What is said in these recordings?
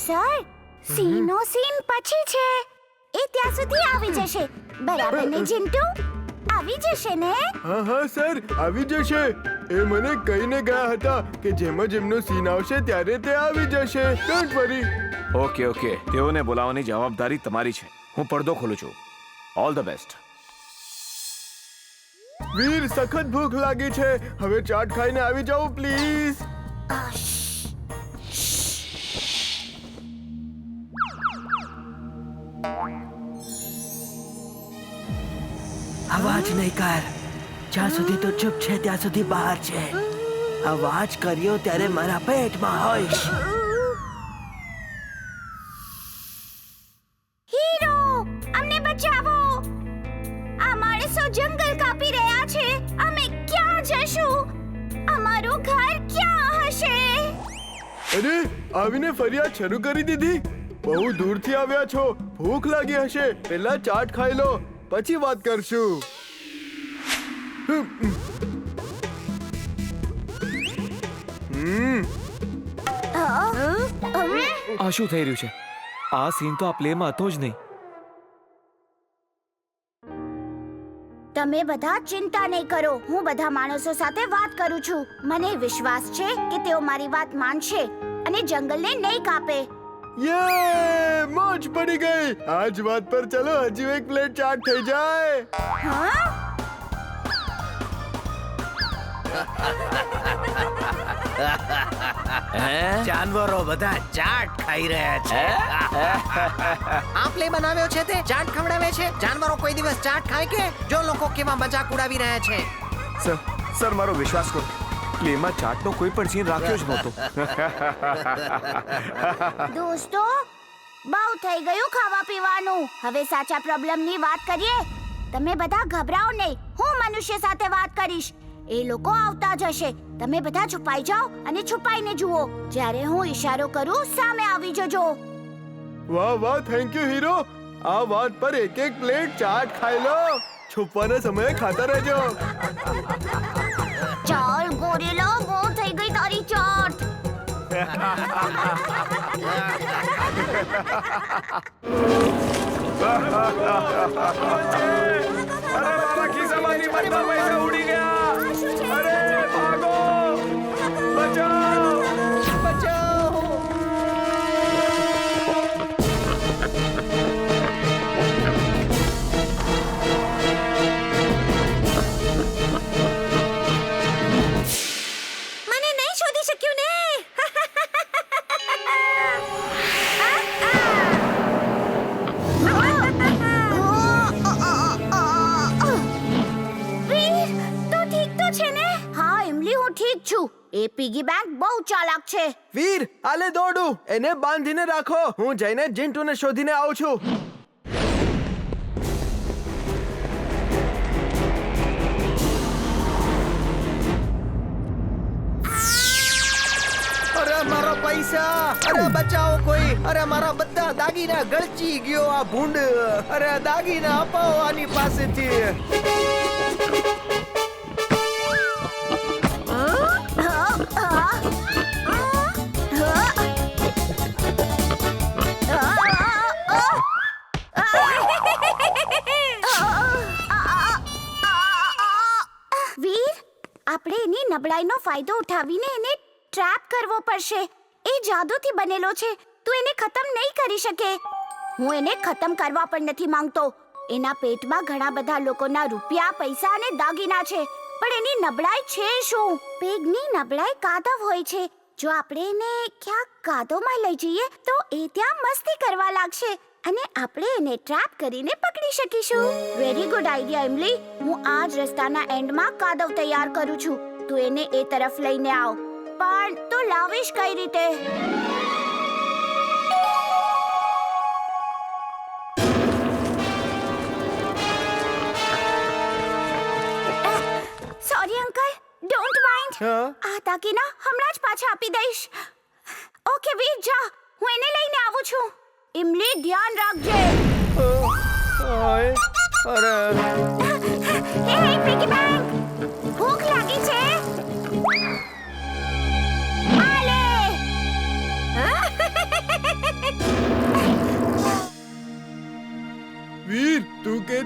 Sir, સીનો scene પછી છે. એ ત્યાં સુધી આવી જશે. બરાબર ને ચિંટુ? આવી જશે ને? હા સર, આવી જશે. એ મને કહીને ગયા હતા કે જેમ જ એમનો સીન આવશે ત્યારે તે આવી જશે. Don't worry. ઓકે તેઓને બોલાવવાની જવાબદારી તમારી છે. હું પડદો ખોલું છું. All the best. વીર, સખત ભૂખ લાગી છે. હવે ચાટ ખાઈને આવી જાઓ પ્લીઝ. અવાજ નહીં કર. જ્યાં સુધી તું ચૂપ છે ત્યાં સુધી બહાર છે. અવાજ કર્યો ત્યારે મારા પેટમાં હોઈશ. હીરો, અમને બચાવો. આ માણસો જંગલ કાપી રહ્યા છે. અમે ક્યાં જશું? અમારું ઘર ક્યાં હશે? અરે, આવીને ફરિયાદ શરૂ કરી દીધી. બહુ દૂરથી આવ્યા છો. ભૂખ લાગી હશે. પહેલા ચાટ ખાઈ લો, પછી વાત કરશું. આ શું થઈ રહ્યું છે? આ સીન તો આ પ્લેમાં હતો જ નહીં. તમે બધા ચિંતા નહીં કરો. હું બધા માણસો સાથે વાત કરું છું. મને વિશ્વાસ છે કે તેઓ મારી વાત માનશે અને જંગલને નહીં કાપે. યે! મોજ પડી ગઈ. આજ વાત પર ચલો, હજી એક પ્લેટ ચાટ થઈ જાય. હા? જાનવરો બધા ચાટ ખાઈ રહ્યા છે. આ પ્લે બનાવ્યો છે તે ચાટ ખવડાવે છે. જાનવરો કોઈ દિવસ ચાટ ખાય કે? જો લોકો કેવા મજાક ઉડાવી રહ્યા છે. સર મારો વિશ્વાસ કરો. પ્લેમાં ચાટનો કોઈ પણ સીન રાખ્યો જ નહોતો. દોસ્તો, બહુ થઈ ગયું ખાવા પીવાનું. હવે સાચા પ્રોબ્લેમની વાત કરીએ. તમે બધા ગભરાઓ નહીં. હું મનુષ્ય સાથે વાત કરીશ. એ લોકો આવતા જ હશે. તમે બધા છુપાઈ જાઓ અને છુપાઈને જુઓ. જ્યારે હું ઈશારો કરું, સામે આવી જજો. વાહ, થેન્ક યુ હીરો. આ વાત પર એક પ્લેટ ચાટ ખાઈ લો. છુપવાના સમયે ખાતા રહેજો. ચાલ ગોરેલા, બહુ થઈ ગઈ તારી ચાટ. અરે મારા ખિસ્સામાંથી બધા પૈસા ઉડી ગયા. અરે ભાગો, બચાવ. મને નહીં શોધી શક્યું ને. વીર, તું ઠીક તો છે ને? હા ઇમલી, હું ઠીક છું. એ પીગી બેંક બહુ ચાલાક છે. વીર, આલે દોડું. એને બાંધીને રાખો. હું જઈને જિન્ટુને શોધીને આવું છું. અરે મારા પૈસા! અરે બચાવો કોઈ! અરે મારા બધા દાગીના ગળચી ગયો આ ભૂંડ! અરે દાગીના અપાવો આની પાસેથી. વીર, આપણે એની નબળાઈનો ફાયદો ઉઠાવીને એને ટ્રેપ કરવો પડશે. એ જાદુથી બનેલો છે. તું એને ખતમ નહીં કરી શકે. હું એને ખતમ કરવા પણ નથી માંગતો. એના પેટમાં ઘણા બધા લોકોના રૂપિયા, પૈસા અને દાગીના છે. પણ એની નબળાઈ છે શું? પેગની નબળાઈ કાદવ હોય છે. જો આપણે એને ક્યાંક કાદવમાં લઈ જઈએ તો એ ત્યાં મસ્તી કરવા લાગશે અને આપણે એને ટ્રેપ કરીને પકડી શકીશું. Very good idea Imli. હું આ જ રસ્તાના એન્ડમાં કાદવ તૈયાર કરું છું. તું એને એ તરફ લઈને આવ. પણ તું લાવીશ કઈ રીતે? Sorry uncle, don't mind. આ દાગીના હમણાં જ પાછા આપી દઈશ. ઓકે વીર, જા. હું એને લઈને આવું છું. ઇમલી, ધ્યાન રાખજે. હે પીગી બેંક, ભૂખ લાગી છે? આ લે.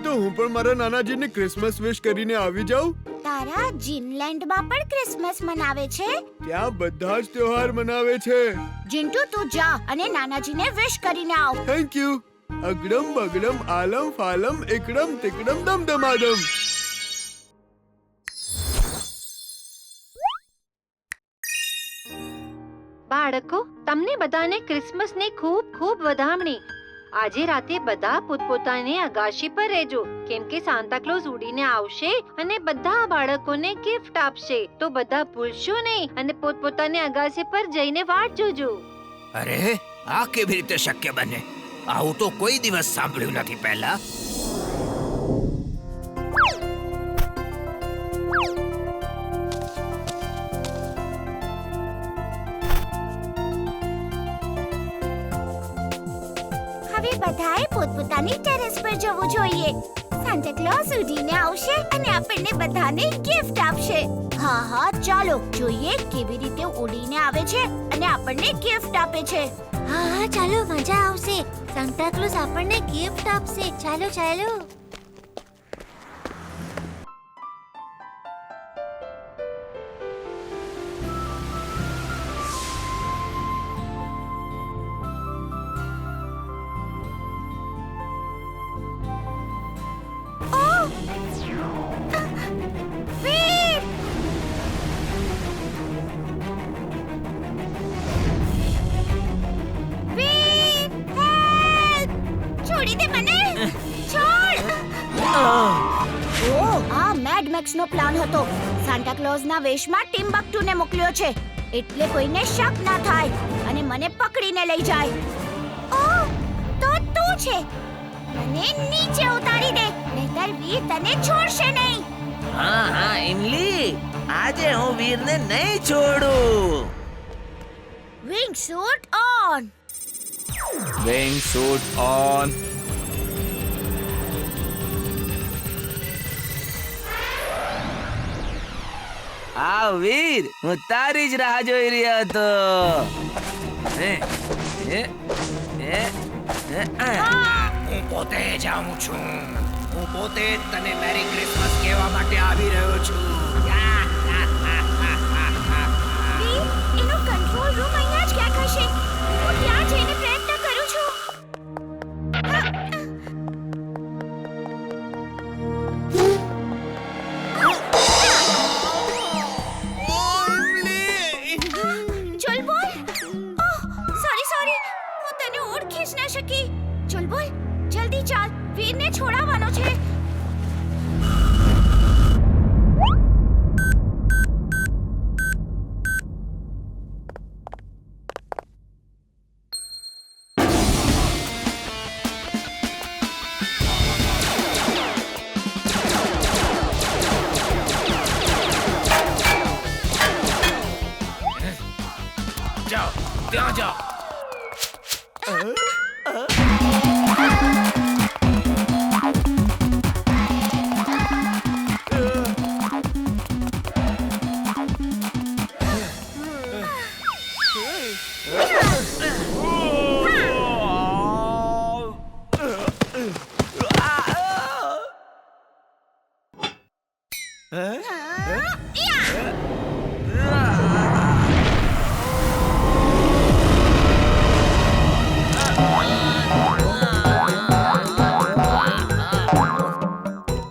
તો હું પણ મારા નાનાજીને ક્રિસમસ વિશ કરીને આવી જાઉં. તારા જીનલેન્ડમાં પણ ક્રિસમસ મનાવે છે? ત્યાં બધા જ તહેવાર મનાવે છે. જીન્ટુ તું જા અને નાનાજીને વિશ કરીને આવ. Thank you. અગડમ બગડમ આલમ ફાલમ એકડમ તિકડમ દમદમાદમ. બાળકો, તમને બધાને ક્રિસમસની ખૂબ ખૂબ વધામણી. આજે રાતે બધા પોતપોતાની અગાશી પર રહેજો, કેમ કે સાન્તા ક્લોઝ ઉડીને આવશે અને બધા બાળકોને ગિફ્ટ આપશે. તો બધા ભૂલશો નહીં અને પોતપોતાની અગાશી પર જઈને વાટ જોજો. અરે આ કેવી રીતે શક્ય બને? આવું તો કોઈ દિવસ સાંભળ્યું નથી પહેલા. હવે બધાએ પોતપોતાની ટેરેસ પર જવું જોઈએ. સાન્ટા ક્લોઝ ઉડીને આવશે અને આપણને બધાને ગિફ્ટ આપશે. હા હા, ચાલો જોઈએ કેવી રીતે ઉડીને આવે છે અને આપણને ગિફ્ટ આપે છે. હા ચાલો, મજા આવશે. સાન્ટા ક્લોઝ આપણને ગિફ્ટ આપશે. ચાલો ચાલો. વીર! વીર! હેલ્પ! છોડી દે મને! છોડ! આ મેડ મેક્સનો પ્લાન હતો. સાન્ટા ક્લોઝના વેશમાં ટિમ્બક્ટુને મોકલ્યો છે, એટલે કોઈને શક ના થાય અને મને પકડીને લઈ જાય. ઓહ, તો તું છે. મને નીચે ઉતારી દે, નહીંતર વીર તને છોડશે નહીં. હા હા ઇમલી, આજે હું વીરને નહીં છોડું. Wing suit on. Wing suit on. આ વીર, હું તારી જ રાહ જોઈ રહ્યો હતો. હું પોતે જાઉં છું. હું પોતે જ તને મેરી ક્રિસમસ કહેવા માટે આવી રહ્યો છું. વીર, એનો કંટ્રોલ રૂમ અહીંયા જ ક્યાંક હશે. હું ત્યાં જઈને પ્રયત્ન કરું છું. ચુલબુલ! ઓહ, સોરી. હું તને ઓળખી જ ન શકી. ચુલબુલ, જલ્દી ચાલ. વીરને છોડાવવાનો છે. જાઓ, ત્યાં જાઓ.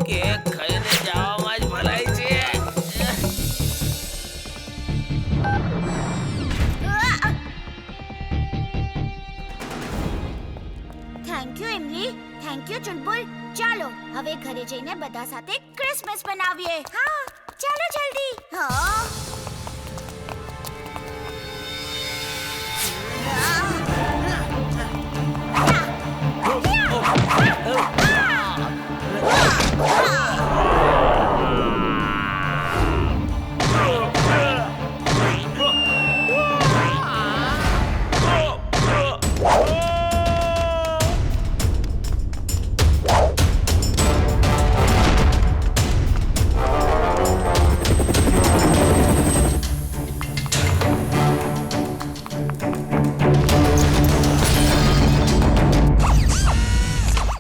કેક ખાઈને જવામાં જ ભલાઈ છે. Thank you Imli. Thank you Chulbul. ચાલો હવે ઘરે જઈને બધા સાથે ક્રિસમસ મનાવીએ. હા ચાલો જલ્દી. હા